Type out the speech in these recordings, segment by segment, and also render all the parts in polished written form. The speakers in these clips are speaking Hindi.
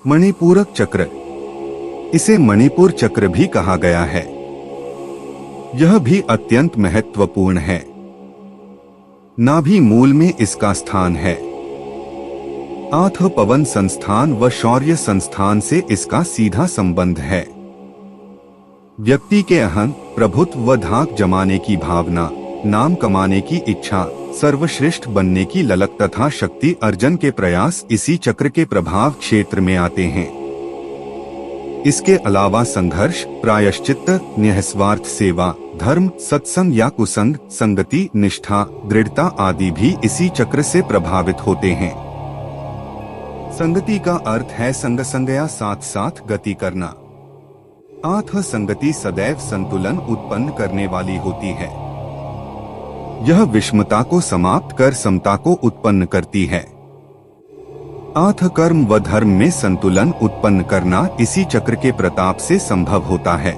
मणिपूरक चक्र, इसे मणिपुर चक्र भी कहा गया है। यह भी अत्यंत महत्वपूर्ण है। नाभि मूल में इसका स्थान है। आठ पवन संस्थान व शौर्य संस्थान से इसका सीधा संबंध है। व्यक्ति के अहं, प्रभुत्व व धाक जमाने की भावना, नाम कमाने की इच्छा, सर्वश्रेष्ठ बनने की ललक तथा शक्ति अर्जन के प्रयास इसी चक्र के प्रभाव क्षेत्र में आते हैं। इसके अलावा संघर्ष, प्रायश्चित्त, निःस्वार्थ सेवा, धर्म, सत्संग या कुसंग, संगति, निष्ठा, दृढ़ता आदि भी इसी चक्र से प्रभावित होते हैं। संगति का अर्थ है संग संगया साथ साथ गति करना। आठ संगति सदैव संतुलन उत्पन्न करने वाली होती है। यह विषमता को समाप्त कर समता को उत्पन्न करती है। आठ कर्म व धर्म में संतुलन उत्पन्न करना इसी चक्र के प्रताप से संभव होता है।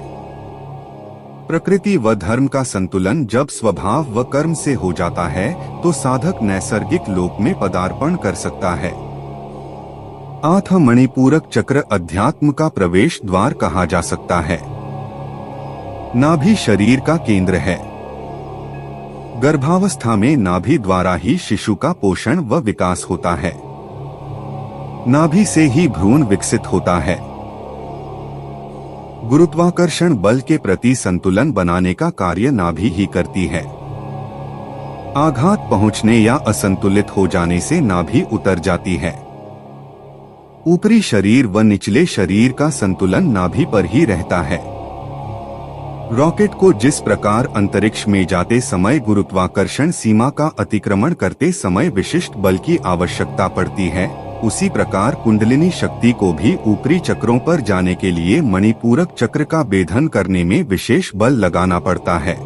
प्रकृति व धर्म का संतुलन जब स्वभाव व कर्म से हो जाता है तो साधक नैसर्गिक लोक में पदार्पण कर सकता है। आठ मणिपूरक चक्र अध्यात्म का प्रवेश द्वार कहा जा सकता है। नाभि शरीर का केंद्र है। गर्भावस्था में नाभि द्वारा ही शिशु का पोषण व विकास होता है। नाभि से ही भ्रूण विकसित होता है। गुरुत्वाकर्षण बल के प्रति संतुलन बनाने का कार्य नाभि ही करती है। आघात पहुंचने या असंतुलित हो जाने से नाभि उतर जाती है। ऊपरी शरीर व निचले शरीर का संतुलन नाभि पर ही रहता है। रॉकेट को जिस प्रकार अंतरिक्ष में जाते समय गुरुत्वाकर्षण सीमा का अतिक्रमण करते समय विशिष्ट बल की आवश्यकता पड़ती है, उसी प्रकार कुंडलिनी शक्ति को भी ऊपरी चक्रों पर जाने के लिए मणिपूरक चक्र का भेदन करने में विशेष बल लगाना पड़ता है।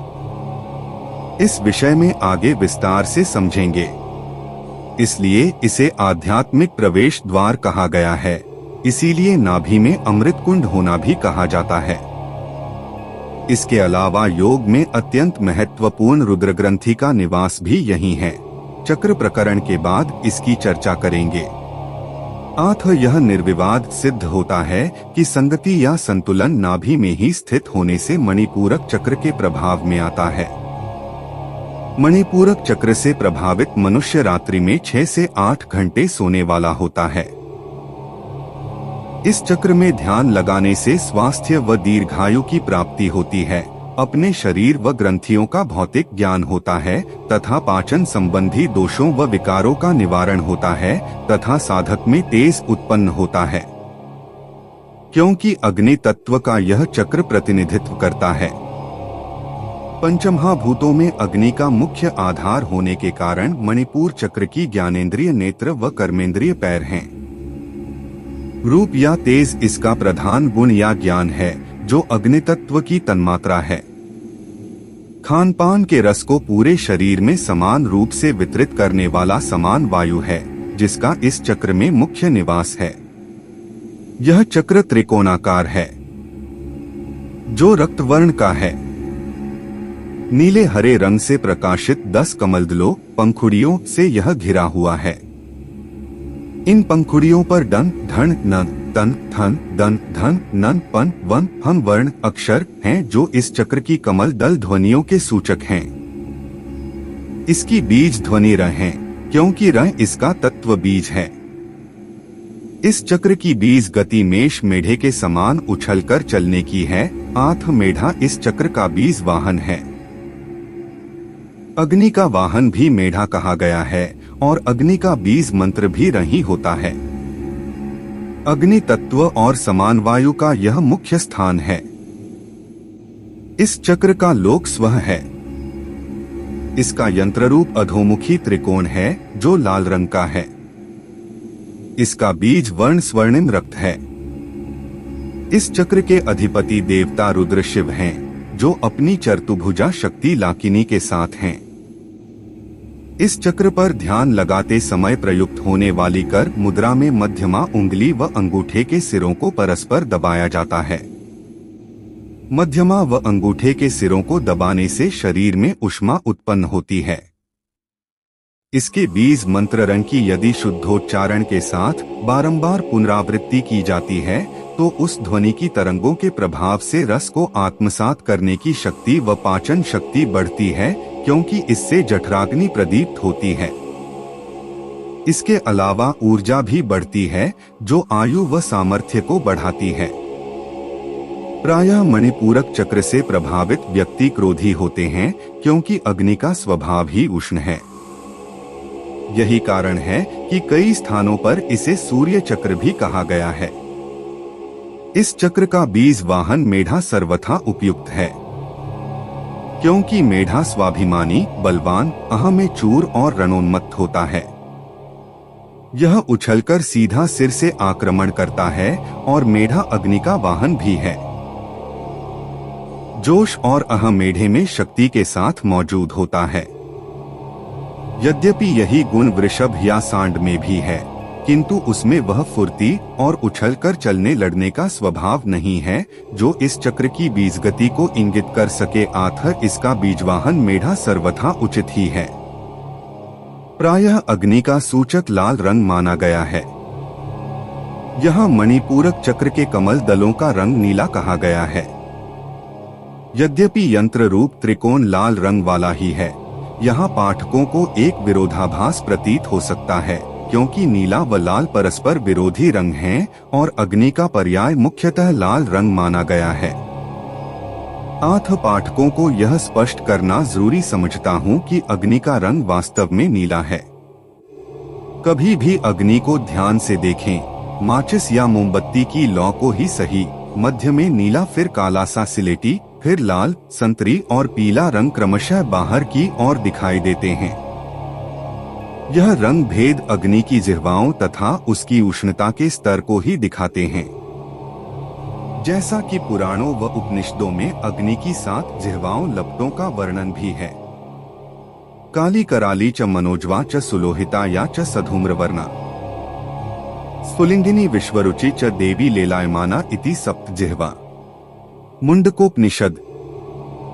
इस विषय में आगे विस्तार से समझेंगे। इसलिए इसे आध्यात्मिक प्रवेश द्वार कहा गया है। इसीलिए नाभि में अमृत कुंड होना भी कहा जाता है। इसके अलावा योग में अत्यंत महत्वपूर्ण रुद्र ग्रंथि का निवास भी यही है। चक्र प्रकरण के बाद इसकी चर्चा करेंगे। आठ यह निर्विवाद सिद्ध होता है कि संगति या संतुलन नाभि में ही स्थित होने से मणिपूरक चक्र के प्रभाव में आता है। मणिपूरक चक्र से प्रभावित मनुष्य रात्रि में 6 से 8 घंटे सोने वाला होता है। इस चक्र में ध्यान लगाने से स्वास्थ्य व दीर्घायु की प्राप्ति होती है। अपने शरीर व ग्रंथियों का भौतिक ज्ञान होता है तथा पाचन संबंधी दोषों व विकारों का निवारण होता है तथा साधक में तेज उत्पन्न होता है। क्योंकि अग्नि तत्व का यह चक्र प्रतिनिधित्व करता है। पंचमहाभूतों में अग्नि का मुख्य आधार होने के कारण मणिपूर चक्र की ज्ञानेंद्रिय नेत्र व कर्मेंद्रिय पैर हैं। रूप या तेज इसका प्रधान गुण या ज्ञान है जो अग्नि तत्व की तन्मात्रा है। खान पान के रस को पूरे शरीर में समान रूप से वितरित करने वाला समान वायु है जिसका इस चक्र में मुख्य निवास है। यह चक्र त्रिकोणाकार है जो रक्तवर्ण का है। नीले हरे रंग से प्रकाशित 10 कमलदलों पंखुड़ियों से यह घिरा हुआ है। इन पंखुड़ियों पर डन, धन, नन, तन, थन, दन, धन, नन, पन, वन, हम वर्ण अक्षर हैं जो इस चक्र की कमल दल ध्वनियों के सूचक हैं। इसकी बीज ध्वनि र है क्योंकि र इसका तत्व बीज है। इस चक्र की बीज गति मेष मेढ़े के समान उछलकर चलने की है। आठ मेढ़ा इस चक्र का बीज वाहन है। अग्नि का वाहन भी मेढ़ा कहा गया है और अग्नि का बीज मंत्र भी रही होता है। अग्नि तत्व और समान वायु का यह मुख्य स्थान है। इस चक्र का लोक स्व है। इसका यंत्र रूप अधोमुखी त्रिकोण है जो लाल रंग का है। इसका बीज वर्ण स्वर्णिम रक्त है। इस चक्र के अधिपति देवता रुद्र शिव हैं जो अपनी चतुर्भुजा शक्ति लाकिनी के साथ हैं। इस चक्र पर ध्यान लगाते समय प्रयुक्त होने वाली कर मुद्रा में मध्यमा उंगली व अंगूठे के सिरों को परस्पर दबाया जाता है। मध्यमा व अंगूठे के सिरों को दबाने से शरीर में ऊष्मा उत्पन्न होती है। इसके बीज मंत्र रंग की यदि शुद्धोच्चारण के साथ बारंबार पुनरावृत्ति की जाती है तो उस ध्वनि की तरंगों के प्रभाव से रस को आत्मसात करने की शक्ति व पाचन शक्ति बढ़ती है, क्योंकि इससे जठराग्नि प्रदीप्त होती है। इसके अलावा ऊर्जा भी बढ़ती है जो आयु व सामर्थ्य को बढ़ाती है। प्रायः मणिपूरक चक्र से प्रभावित व्यक्ति क्रोधी होते हैं, क्योंकि अग्नि का स्वभाव ही उष्ण है। यही कारण है कि कई स्थानों पर इसे सूर्य चक्र भी कहा गया है। इस चक्र का बीज वाहन मेढा सर्वथा उपयुक्त है, क्योंकि मेढा स्वाभिमानी, बलवान, अहमेचूर और रणोन्मत्त होता है। यह उछलकर सीधा सिर से आक्रमण करता है और मेढा अग्नि का वाहन भी है। जोश और अहम मेढे में शक्ति के साथ मौजूद होता है। यद्यपि यही गुण वृषभ या सांड में भी है, किंतु उसमें वह फुर्ती और उछलकर चलने लड़ने का स्वभाव नहीं है जो इस चक्र की बीज गति को इंगित कर सके। अतः इसका बीजवाहन मेढा सर्वथा उचित ही है। प्रायः अग्नि का सूचक लाल रंग माना गया है। यहाँ मणिपूरक चक्र के कमल दलों का रंग नीला कहा गया है। यद्यपि यंत्र रूप त्रिकोण लाल रंग वाला ही है, यहाँ पाठकों को एक विरोधाभास प्रतीत हो सकता है, क्योंकि नीला व लाल परस्पर विरोधी रंग हैं और अग्नि का पर्याय मुख्यतः लाल रंग माना गया है। अतः पाठकों को यह स्पष्ट करना जरूरी समझता हूँ कि अग्नि का रंग वास्तव में नीला है। कभी भी अग्नि को ध्यान से देखें, माचिस या मोमबत्ती की लौ को ही सही, मध्य में नीला, फिर काला सा सिलेटी, फिर लाल, संतरी और पीला रंग क्रमशः बाहर की ओर दिखाई देते हैं। यह रंग भेद अग्नि की जिह्वाओं तथा उसकी उष्णता के स्तर को ही दिखाते हैं। जैसा कि पुराणों व उपनिषदों में अग्नि की 7 जिह्वाओं लपटों का वर्णन भी है। काली कराली च मनोजवा च सुलोहिता या च सधूम्रवर्णा, स्फुलिंगिनी विश्वरुचि च देवी लेलायमाना इति सप्त जिह्वा। मुंडकोपनिषद।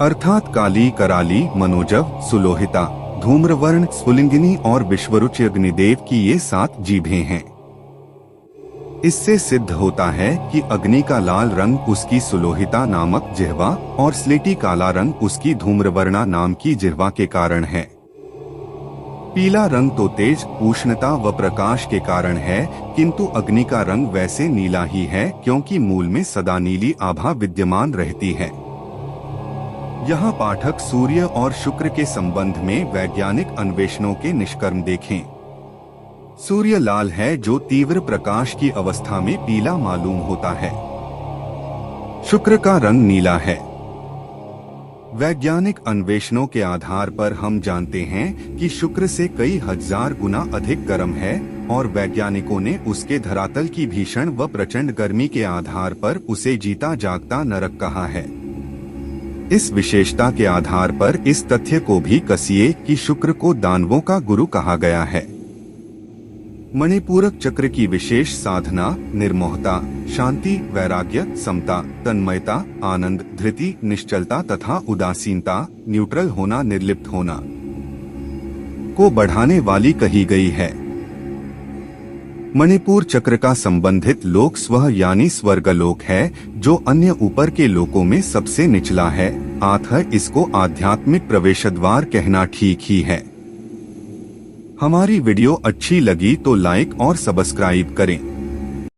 अर्थात काली, कराली, मनोजव, सुलोहिता, धूम्रवर्ण, स्फुलिंगिनी और विश्वरुचि अग्निदेव की ये 7 जीभें हैं। इससे सिद्ध होता है कि अग्नि का लाल रंग उसकी सुलोहिता नामक जिह्वा और स्लेटी काला रंग उसकी धूम्रवर्णा नाम की जिह्वा के कारण है। पीला रंग तो तेज, उष्णता व प्रकाश के कारण है, किंतु अग्नि का रंग वैसे नीला ही है क्योंकि मूल में सदा नीली आभा विद्यमान रहती है। यहाँ पाठक सूर्य और शुक्र के संबंध में वैज्ञानिक अन्वेषणों के निष्कर्म देखें। सूर्य लाल है जो तीव्र प्रकाश की अवस्था में पीला मालूम होता है। शुक्र का रंग नीला है। वैज्ञानिक अन्वेषणों के आधार पर हम जानते हैं कि शुक्र से कई हजार गुना अधिक गर्म है और वैज्ञानिकों ने उसके धरातल की भीषण व प्रचंड गर्मी के आधार पर उसे जीता जागता नरक कहा है। इस विशेषता के आधार पर इस तथ्य को भी कसिए कि शुक्र को दानवों का गुरु कहा गया है। मणिपूरक चक्र की विशेष साधना निर्मोहता, शांति, वैराग्य, समता, तन्मयता, आनंद, धृति, निश्चलता तथा उदासीनता, न्यूट्रल होना, निर्लिप्त होना को बढ़ाने वाली कही गई है। मणिपुर चक्र का संबंधित लोक स्व यानी स्वर्गलोक है, जो अन्य ऊपर के लोकों में सबसे निचला है। अतः इसको आध्यात्मिक प्रवेशद्वार कहना ठीक ही है। हमारी वीडियो अच्छी लगी तो लाइक और सब्सक्राइब करें।